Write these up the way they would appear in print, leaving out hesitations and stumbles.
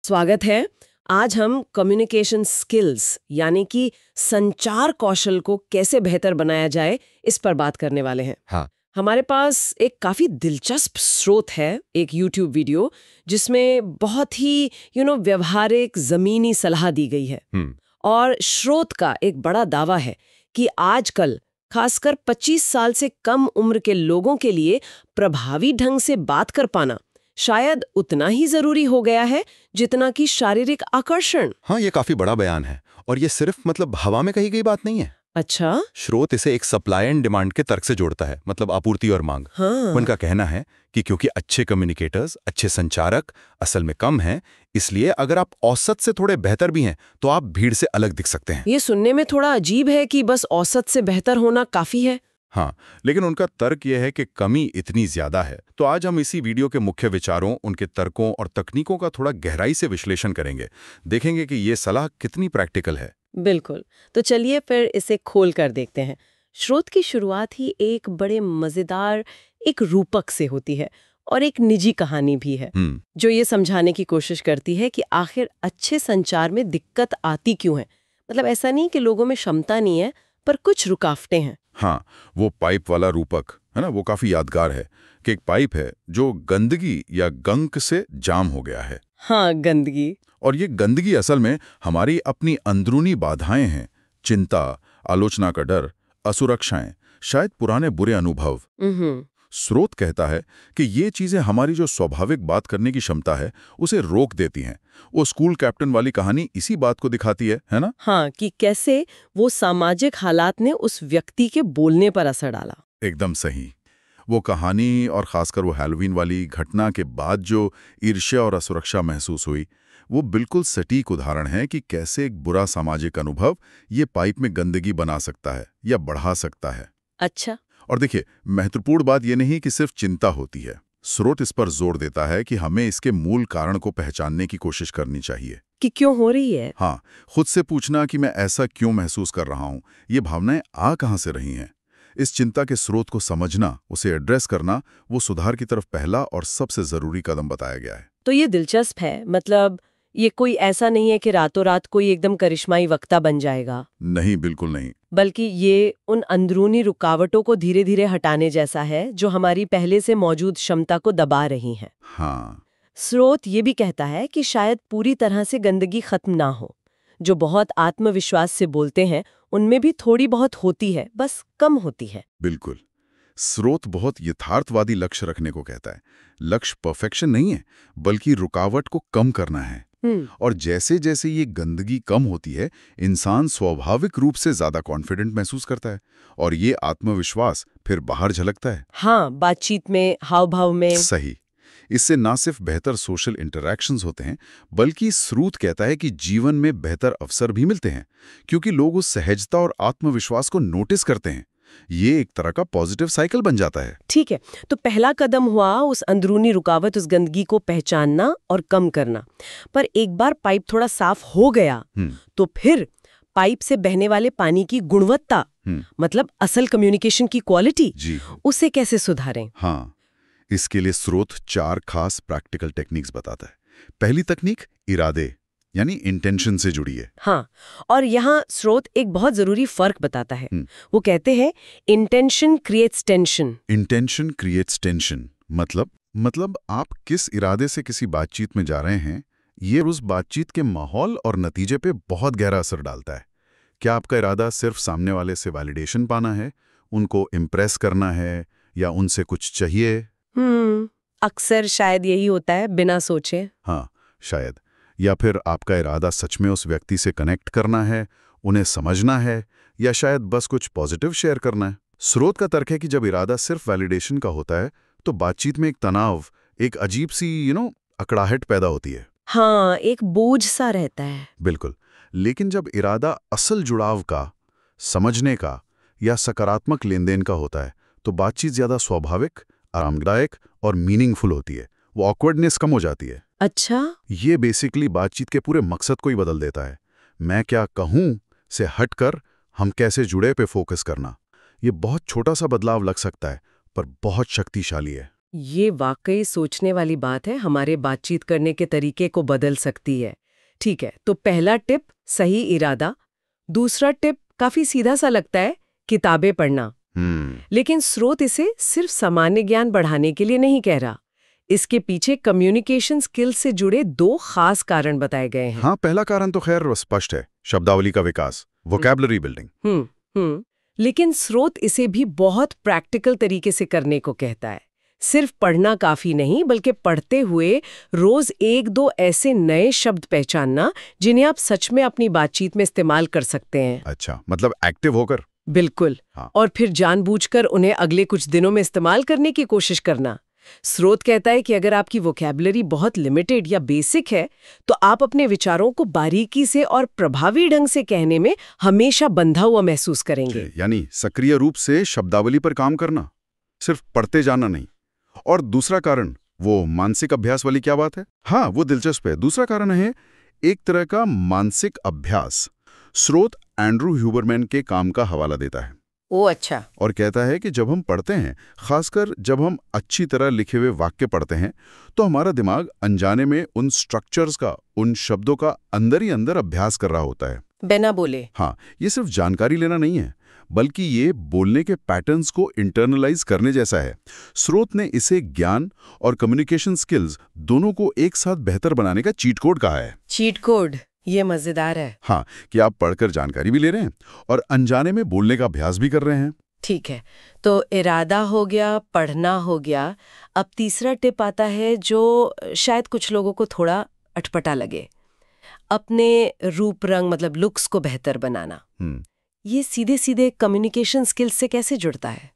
स्वागत है। आज हम कम्युनिकेशन स्किल्स यानी कि संचार कौशल को कैसे बेहतर बनाया जाए इस पर बात करने वाले हैं। हाँ। हमारे पास एक काफी दिलचस्प स्रोत है, एक YouTube वीडियो जिसमें बहुत ही व्यवहारिक जमीनी सलाह दी गई है। और स्रोत का एक बड़ा दावा है कि आजकल खासकर 25 साल से कम उम्र के लोगों के लिए प्रभावी ढंग से बात कर पाना शायद उतना ही जरूरी हो गया है जितना कि शारीरिक आकर्षण। हाँ, ये काफी बड़ा बयान है और ये सिर्फ हवा में कही गई बात नहीं है। अच्छा। स्रोत इसे एक सप्लाई एंड डिमांड के तर्क से जोड़ता है, मतलब आपूर्ति और मांग। हाँ। उनका कहना है कि क्योंकि अच्छे कम्युनिकेटर्स, अच्छे संचारक असल में कम हैं, इसलिए अगर आप औसत से थोड़े बेहतर भी हैं तो आप भीड़ से अलग दिख सकते हैं। ये सुनने में थोड़ा अजीब है कि बस औसत से बेहतर होना काफी है। हाँ, लेकिन उनका तर्क यह है कि कमी इतनी ज्यादा है। तो आज हम इसी वीडियो के मुख्य विचारों, उनके तर्कों और तकनीकों का थोड़ा गहराई से विश्लेषण करेंगे। देखेंगे कि ये सलाह कितनी प्रैक्टिकल है। बिल्कुल। तो चलिए फिर इसे खोल कर देखते हैं। स्रोत की शुरुआत ही एक बड़े मजेदार एक रूपक से होती है और एक निजी कहानी भी है जो ये समझाने की कोशिश करती है कि आखिर अच्छे संचार में दिक्कत आती क्यों है। मतलब ऐसा नहीं कि लोगों में क्षमता नहीं है, पर कुछ रुकावटें हैं। हाँ, वो पाइप वाला रूपक है ना, वो काफी यादगार है कि एक पाइप है जो गंदगी या गंक से जाम हो गया है। हाँ, गंदगी। और ये गंदगी असल में हमारी अपनी अंदरूनी बाधाएं हैं। चिंता, आलोचना का डर, असुरक्षाएं, शायद पुराने बुरे अनुभव। स्रोत कहता है कि ये चीजें हमारी जो स्वाभाविक बात करने की क्षमता है उसे रोक देती हैं। वो स्कूल कैप्टन वाली कहानी इसी बात को दिखाती है ना? हाँ, कि कैसे वो सामाजिक हालात ने उस व्यक्ति के बोलने पर असर डाला। एकदम सही। वो कहानी और खासकर वो हैलोवीन वाली घटना के बाद जो ईर्ष्या और असुरक्षा महसूस हुई, वो बिल्कुल सटीक उदाहरण है कि कैसे एक बुरा सामाजिक अनुभव ये पाइप में गंदगी बना सकता है या बढ़ा सकता है। अच्छा। और देखिए, महत्वपूर्ण बात यह नहीं कि सिर्फ चिंता होती है। स्रोत इस पर जोर देता है कि हमें इसके मूल कारण को पहचानने की कोशिश करनी चाहिए कि क्यों हो रही है। हाँ, खुद से पूछना कि मैं ऐसा क्यों महसूस कर रहा हूँ, ये भावनाएं आ कहाँ से रही हैं। इस चिंता के स्रोत को समझना, उसे एड्रेस करना, वो सुधार की तरफ पहला और सबसे जरूरी कदम बताया गया है। तो ये दिलचस्प है। मतलब ये कोई ऐसा नहीं है कि रातों रात कोई एकदम करिश्माई वक्ता बन जाएगा। नहीं, बिल्कुल नहीं। बल्कि ये उन अंदरूनी रुकावटों को धीरे धीरे हटाने जैसा है जो हमारी पहले से मौजूद क्षमता को दबा रही हैं। हाँ। स्रोत ये भी कहता है कि शायद पूरी तरह से गंदगी खत्म ना हो। जो बहुत आत्मविश्वास से बोलते हैं उनमें भी थोड़ी बहुत होती है, बस कम होती है। बिल्कुल। स्रोत बहुत यथार्थवादी लक्ष्य रखने को कहता है। लक्ष्य परफेक्शन नहीं है, बल्कि रुकावट को कम करना है। और जैसे जैसे ये गंदगी कम होती है, इंसान स्वाभाविक रूप से ज्यादा कॉन्फिडेंट महसूस करता है और ये आत्मविश्वास फिर बाहर झलकता है। हाँ, बातचीत में, हाव भाव में। सही। इससे ना सिर्फ बेहतर सोशल इंटरैक्शंस होते हैं, बल्कि स्रोत कहता है कि जीवन में बेहतर अवसर भी मिलते हैं, क्योंकि लोग उस सहजता और आत्मविश्वास को नोटिस करते हैं। ये एक तरह का पॉजिटिव साइकिल बन जाता है। ठीक है, तो पहला कदम हुआ उस अंदरूनी रुकावट, उस गंदगी को पहचानना और कम करना। पर एक बार पाइप थोड़ा साफ हो गया तो फिर पाइप से बहने वाले पानी की गुणवत्ता, मतलब असल कम्युनिकेशन की क्वालिटी, उसे कैसे सुधारें? हाँ, इसके लिए स्रोत 4 खास प्रैक्टिकल टेक्निक्स बताता है। पहली तकनीक इरादे यानी इंटेंशन से जुड़ी है। हाँ, और यहाँ स्रोत एक बहुत जरूरी फर्क बताता है। वो कहते हैं intention creates tension. Intention creates tension मतलब आप किस इरादे से किसी बातचीत में जा रहे हैं, ये उस बातचीत के माहौल और नतीजे पे बहुत गहरा असर डालता है। क्या आपका इरादा सिर्फ सामने वाले से वैलिडेशन पाना है, उनको इम्प्रेस करना है, या उनसे कुछ चाहिए? अक्सर शायद यही होता है, बिना सोचे। हाँ, शायद। या फिर आपका इरादा सच में उस व्यक्ति से कनेक्ट करना है, उन्हें समझना है, या शायद बस कुछ पॉजिटिव शेयर करना है। स्रोत का तर्क है कि जब इरादा सिर्फ वैलिडेशन का होता है तो बातचीत में एक तनाव, एक अजीब सी अकड़ाहट पैदा होती है। हाँ, एक बोझ सा रहता है। बिल्कुल। लेकिन जब इरादा असल जुड़ाव का, समझने का या सकारात्मक लेनदेन का होता है तो बातचीत ज्यादा स्वाभाविक, आरामदायक और मीनिंगफुल होती है। वो ऑकवर्डनेस कम हो जाती है। अच्छा। ये बेसिकली बातचीत के पूरे मकसद को ही बदल देता है। मैं क्या कहूं से हटकर हम कैसे जुड़े पे फोकस करना। ये बहुत छोटा सा बदलाव लग सकता है, पर बहुत शक्तिशाली है। ये वाकई सोचने वाली बात है, हमारे बातचीत करने के तरीके को बदल सकती है। ठीक है, तो पहला टिप सही इरादा। दूसरा टिप काफी सीधा सा लगता है, किताबें पढ़ना। लेकिन स्रोत इसे सिर्फ सामान्य ज्ञान बढ़ाने के लिए नहीं कह रहा। इसके पीछे कम्युनिकेशन स्किल्स से जुड़े 2 खास कारण बताए गए हैं। हाँ, पहला कारण तो खैर स्पष्ट है, शब्दावली का विकास, वोकैबुलरी बिल्डिंग। लेकिन स्रोत इसे भी बहुत प्रैक्टिकल तरीके से करने को कहता है। सिर्फ पढ़ना काफी नहीं, बल्कि पढ़ते हुए रोज 1-2 ऐसे नए शब्द पहचानना जिन्हें आप सच में अपनी बातचीत में इस्तेमाल कर सकते हैं। अच्छा, मतलब एक्टिव होकर। बिल्कुल। हाँ। और फिर जानबूझकर उन्हें अगले कुछ दिनों में इस्तेमाल करने की कोशिश करना। स्रोत कहता है कि अगर आपकी वोकैबुलरी बहुत लिमिटेड या बेसिक है, तो आप अपने विचारों को बारीकी से और प्रभावी ढंग से कहने में हमेशा बंधा हुआ महसूस करेंगे। यानी सक्रिय रूप से शब्दावली पर काम करना, सिर्फ पढ़ते जाना नहीं। और दूसरा कारण, वो मानसिक अभ्यास वाली क्या बात है? हाँ, वो दिलचस्प है। दूसरा कारण है एक तरह का मानसिक अभ्यास। स्रोत एंड्रू ह्यूबरमैन के काम का हवाला देता है। ओ अच्छा। और कहता है कि जब हम पढ़ते हैं, खासकर जब हम अच्छी तरह लिखे हुए वाक्य पढ़ते हैं, तो हमारा दिमाग अनजाने में उन स्ट्रक्चर्स का, उन शब्दों का अंदर ही अंदर अभ्यास कर रहा होता है, बिना बोले। हाँ, ये सिर्फ जानकारी लेना नहीं है, बल्कि ये बोलने के पैटर्न्स को इंटरनलाइज करने जैसा है। स्रोत ने इसे ज्ञान और कम्युनिकेशन स्किल्स दोनों को एक साथ बेहतर बनाने का चीट कोड कहा है। चीट कोड, ये मजेदार है। हाँ, कि आप पढ़कर जानकारी भी ले रहे हैं और अनजाने में बोलने का अभ्यास भी कर रहे हैं। ठीक है, तो इरादा हो गया, पढ़ना हो गया। अब तीसरा टिप आता है जो शायद कुछ लोगों को थोड़ा अटपटा लगे। अपने रूप रंग मतलब लुक्स को बेहतर बनाना। ये सीधे सीधे कम्युनिकेशन स्किल्स से कैसे जुड़ता है?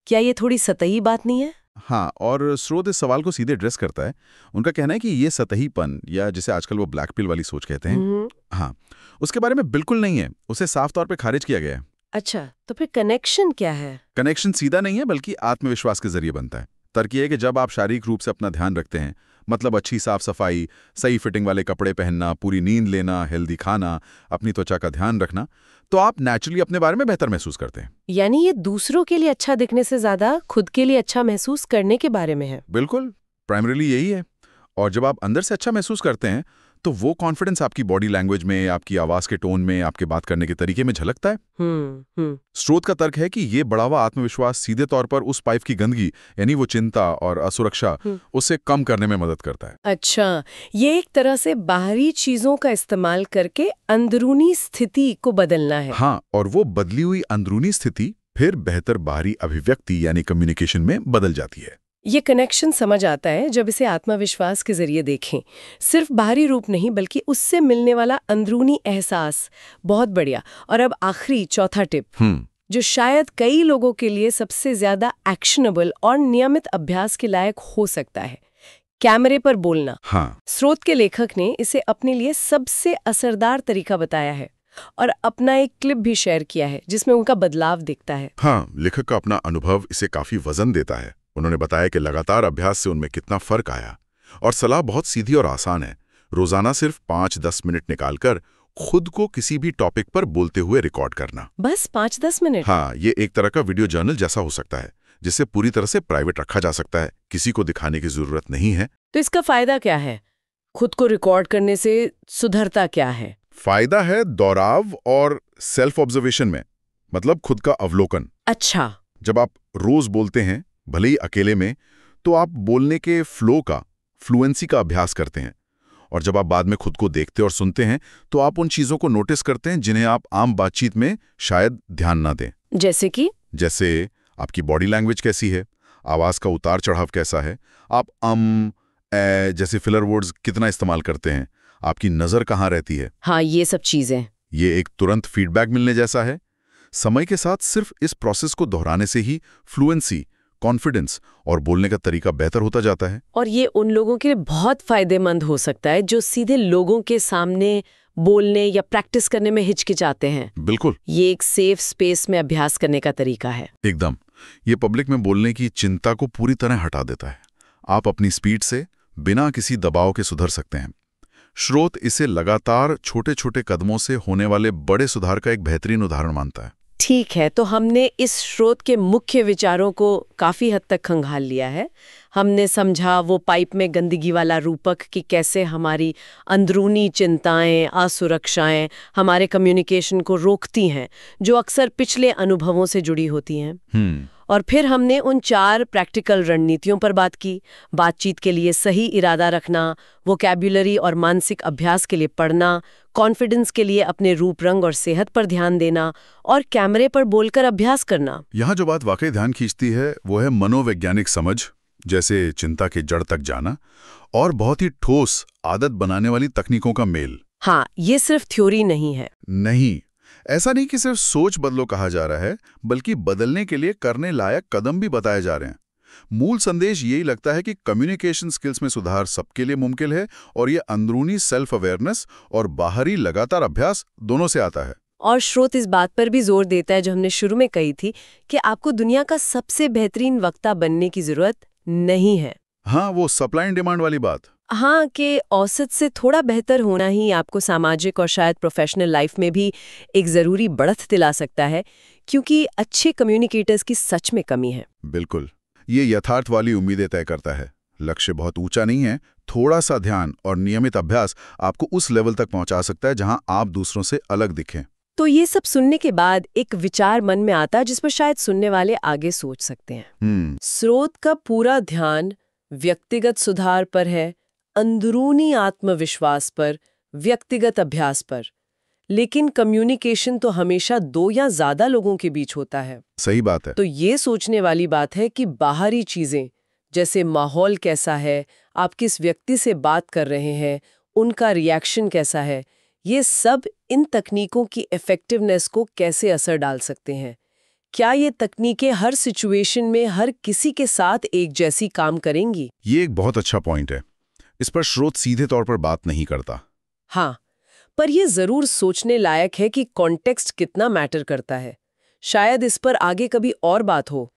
क्या ये थोड़ी सतही बात नहीं है? हाँ, और स्रोत इस सवाल को सीधे एड्रेस करता है। उनका कहना है कि ये सतहीपन, या जिसे आजकल वो ब्लैक पिल वाली सोच कहते हैं, हाँ, उसके बारे में बिल्कुल नहीं है। उसे साफ तौर पे खारिज किया गया है। अच्छा, तो फिर कनेक्शन क्या है? कनेक्शन सीधा नहीं है, बल्कि आत्मविश्वास के जरिए बनता है। तर्क ये है कि जब आप शारीरिक रूप से अपना ध्यान रखते हैं, मतलब अच्छी साफ सफाई, सही फिटिंग वाले कपड़े पहनना, पूरी नींद लेना, हेल्दी खाना, अपनी त्वचा का ध्यान रखना, तो आप नेचुरली अपने बारे में बेहतर महसूस करते हैं। यानी ये दूसरों के लिए अच्छा दिखने से ज्यादा खुद के लिए अच्छा महसूस करने के बारे में है। बिल्कुल, प्राइमरीली यही है। और जब आप अंदर से अच्छा महसूस करते हैं, तो वो कॉन्फिडेंस आपकी बॉडी लैंग्वेज में, आपकी आवाज के टोन में, आपके बात करने के तरीके में झलकता है। स्रोत का तर्क है कि ये बढ़ा हुआ आत्मविश्वास सीधे तौर पर उस पाइप की गंदगी, यानी वो चिंता और असुरक्षा, उसे कम करने में मदद करता है। अच्छा, ये एक तरह से बाहरी चीजों का इस्तेमाल करके अंदरूनी स्थिति को बदलना है। हाँ, और वो बदली हुई अंदरूनी स्थिति फिर बेहतर बाहरी अभिव्यक्ति यानी कम्युनिकेशन में बदल जाती है। ये कनेक्शन समझ आता है जब इसे आत्मविश्वास के जरिए देखें। सिर्फ बाहरी रूप नहीं, बल्कि उससे मिलने वाला अंदरूनी एहसास। बहुत बढ़िया। और अब आखिरी चौथा टिप, जो शायद कई लोगों के लिए सबसे ज्यादा एक्शनेबल और नियमित अभ्यास के लायक हो सकता है, कैमरे पर बोलना। हाँ। स्रोत के लेखक ने इसे अपने लिए सबसे असरदार तरीका बताया है और अपना एक क्लिप भी शेयर किया है जिसमें उनका बदलाव दिखता है। हाँ, लेखक का अपना अनुभव इसे काफी वजन देता है। उन्होंने बताया कि लगातार अभ्यास से उनमें कितना फर्क आया, और सलाह बहुत सीधी और आसान है। रोजाना सिर्फ 5-10 मिनट निकालकर खुद को किसी भी टॉपिक पर बोलते हुए रिकॉर्ड करना। बस 5-10 मिनट? हाँ, ये एक तरह का वीडियो जर्नल जैसा हो सकता है, जिसे पूरी तरह से प्राइवेट रखा जा सकता है, किसी को दिखाने की जरूरत नहीं है। तो इसका फायदा क्या है? खुद को रिकॉर्ड करने से सुधरता क्या है? फायदा है दोहराव और सेल्फ ऑब्जर्वेशन में, मतलब खुद का अवलोकन। अच्छा। जब आप रोज बोलते हैं, भले ही अकेले में, तो आप बोलने के फ्लुएंसी का अभ्यास करते हैं। और जब आप बाद में खुद को देखते और सुनते हैं, तो आप उन चीजों को नोटिस करते हैं जिन्हें आप आम बातचीत में शायद ध्यान ना दें। जैसे कि? जैसे आपकी बॉडी लैंग्वेज कैसी है, आवाज का उतार चढ़ाव कैसा है, आप जैसे फिलर वर्ड्स कितना इस्तेमाल करते हैं, आपकी नजर कहाँ रहती है। हाँ, ये सब चीजें। ये एक तुरंत फीडबैक मिलने जैसा है। समय के साथ सिर्फ इस प्रोसेस को दोहराने से ही फ्लुएंसी, कॉन्फिडेंस और बोलने का तरीका बेहतर होता जाता है। और ये उन लोगों के लिए बहुत फायदेमंद हो सकता है जो सीधे लोगों के सामने बोलने या प्रैक्टिस करने में हिचकिचाते हैं। बिल्कुल, ये एक सेफ स्पेस में अभ्यास करने का तरीका है। एकदम। ये पब्लिक में बोलने की चिंता को पूरी तरह हटा देता है। आप अपनी स्पीड से बिना किसी दबाव के सुधर सकते हैं। स्रोत इसे लगातार छोटे छोटे कदमों से होने वाले बड़े सुधार का एक बेहतरीन उदाहरण मानता है। ठीक है, तो हमने इस स्रोत के मुख्य विचारों को काफी हद तक खंगाल लिया है। हमने समझा वो पाइप में गंदगी वाला रूपक कि कैसे हमारी अंदरूनी चिंताएं, असुरक्षाएं हमारे कम्युनिकेशन को रोकती हैं, जो अक्सर पिछले अनुभवों से जुड़ी होती हैं। और फिर हमने उन 4 प्रैक्टिकल रणनीतियों पर बात की। बातचीत के लिए सही इरादा रखना, वोकैब्युलरी और मानसिक अभ्यास के लिए पढ़ना, कॉन्फिडेंस के लिए अपने रूप रंग और सेहत पर ध्यान देना, और कैमरे पर बोलकर अभ्यास करना। यहाँ जो बात वाकई ध्यान खींचती है वो है मनोवैज्ञानिक समझ, जैसे चिंता के जड़ तक जाना, और बहुत ही ठोस आदत बनाने वाली तकनीकों का मेल। हाँ, ये सिर्फ थ्योरी नहीं है। नहीं, ऐसा नहीं कि सिर्फ सोच बदलो कहा जा रहा है, बल्कि बदलने के लिए करने लायक कदम भी बताए जा रहे हैं। मूल संदेश यही लगता है कि कम्युनिकेशन स्किल्स में सुधार सबके लिए मुमकिन है, और ये अंदरूनी सेल्फ अवेयरनेस और बाहरी लगातार अभ्यास दोनों से आता है। और स्रोत इस बात पर भी जोर देता है जो हमने शुरू में कही थी कि आपको दुनिया का सबसे बेहतरीन वक्ता बनने की जरूरत नहीं है। हाँ, वो सप्लाई एंड डिमांड वाली बात। हाँ, कि औसत से थोड़ा बेहतर होना ही आपको सामाजिक और शायद प्रोफेशनल लाइफ में भी एक जरूरी बढ़त दिला सकता है, क्योंकि अच्छे कम्युनिकेटर्स की सच में कमी है। बिल्कुल, ये यथार्थ वाली उम्मीदें तय करता है। लक्ष्य बहुत ऊंचा नहीं है, थोड़ा सा ध्यान और नियमित अभ्यास आपको उस लेवल तक पहुंचा सकता है जहां आप दूसरों से अलग दिखें। तो ये सब सुनने के बाद एक विचार मन में आता है जिस पर शायद सुनने वाले आगे सोच सकते हैं। स्रोत का पूरा ध्यान व्यक्तिगत सुधार पर है, अंदरूनी आत्मविश्वास पर, व्यक्तिगत अभ्यास पर। लेकिन कम्युनिकेशन तो हमेशा 2 या ज्यादा लोगों के बीच होता है। सही बात है। तो ये सोचने वाली बात है कि बाहरी चीजें, जैसे माहौल कैसा है, आप किस व्यक्ति से बात कर रहे हैं, उनका रिएक्शन कैसा है, ये सब इन तकनीकों की इफेक्टिवनेस को कैसे असर डाल सकते हैं। क्या ये तकनीकें हर सिचुएशन में हर किसी के साथ एक जैसी काम करेंगी? ये एक बहुत अच्छा पॉइंट है। इस पर स्रोत सीधे तौर पर बात नहीं करता। हाँ, पर यह जरूर सोचने लायक है कि कॉन्टेक्स्ट कितना मैटर करता है। शायद इस पर आगे कभी और बात हो।